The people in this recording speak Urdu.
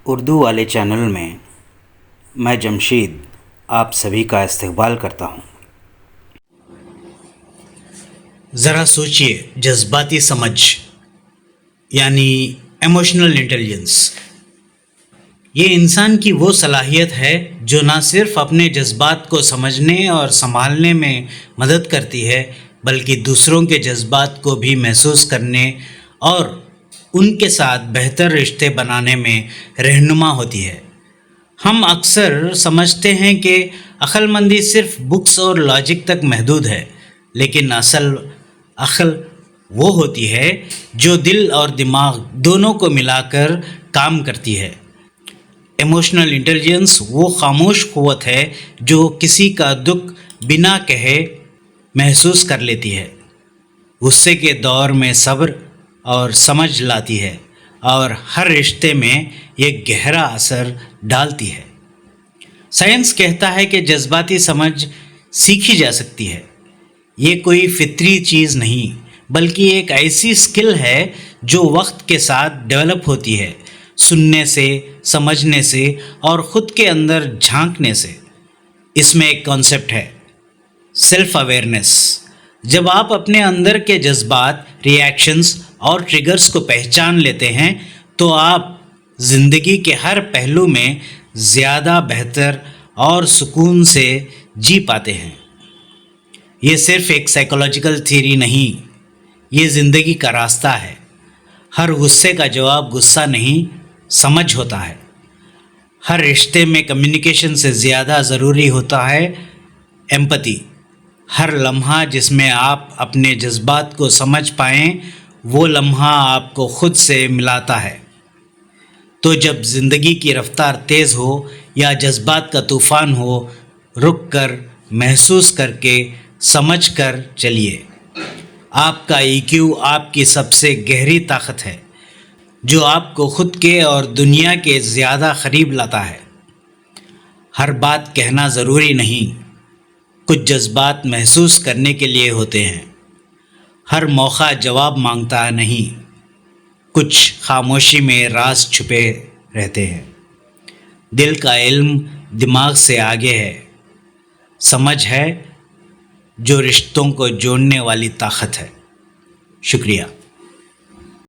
اردو والے چینل میں میں جمشید آپ سبھی کا استقبال کرتا ہوں۔ ذرا سوچئے، جذباتی سمجھ یعنی ایموشنل انٹیلیجنس، یہ انسان کی وہ صلاحیت ہے جو نہ صرف اپنے جذبات کو سمجھنے اور سنبھالنے میں مدد کرتی ہے بلکہ دوسروں کے جذبات کو بھی محسوس کرنے اور ان کے ساتھ بہتر رشتے بنانے میں رہنما ہوتی ہے۔ ہم اکثر سمجھتے ہیں کہ عقل مندی صرف بکس اور لاجک تک محدود ہے، لیکن اصل عقل وہ ہوتی ہے جو دل اور دماغ دونوں کو ملا کر کام کرتی ہے۔ ایموشنل انٹیلیجنس وہ خاموش قوت ہے جو کسی کا دکھ بنا کہے محسوس کر لیتی ہے، غصے کے دور میں صبر اور سمجھ لاتی ہے اور ہر رشتے میں ایک گہرا اثر ڈالتی ہے۔ سائنس کہتا ہے کہ جذباتی سمجھ سیکھی جا سکتی ہے۔ یہ کوئی فطری چیز نہیں بلکہ ایک ایسی اسکل ہے جو وقت کے ساتھ ڈیولپ ہوتی ہے، سننے سے، سمجھنے سے اور خود کے اندر جھانکنے سے۔ اس میں ایک کانسیپٹ ہے، سیلف اویئرنیس۔ جب آپ اپنے اندر کے جذبات، ری ایکشنز اور ٹریگرز کو پہچان لیتے ہیں تو آپ زندگی کے ہر پہلو میں زیادہ بہتر اور سکون سے جی پاتے ہیں۔ یہ صرف ایک سائیکولوجیکل تھیوری نہیں، یہ زندگی کا راستہ ہے۔ ہر غصے کا جواب غصہ نہیں، سمجھ ہوتا ہے۔ ہر رشتے میں کمیونیکیشن سے زیادہ ضروری ہوتا ہے ایمپتھی۔ ہر لمحہ جس میں آپ اپنے جذبات کو سمجھ پائیں، وہ لمحہ آپ کو خود سے ملاتا ہے۔ تو جب زندگی کی رفتار تیز ہو یا جذبات کا طوفان ہو، رک کر، محسوس کر کے، سمجھ کر چلیے۔ آپ کا EQ آپ کی سب سے گہری طاقت ہے، جو آپ کو خود کے اور دنیا کے زیادہ قریب لاتا ہے۔ ہر بات کہنا ضروری نہیں، کچھ جذبات محسوس کرنے کے لیے ہوتے ہیں۔ ہر موقع جواب مانگتا نہیں، کچھ خاموشی میں راز چھپے رہتے ہیں۔ دل کا علم دماغ سے آگے ہے، سمجھ ہے جو رشتوں کو جوڑنے والی طاقت ہے۔ شکریہ۔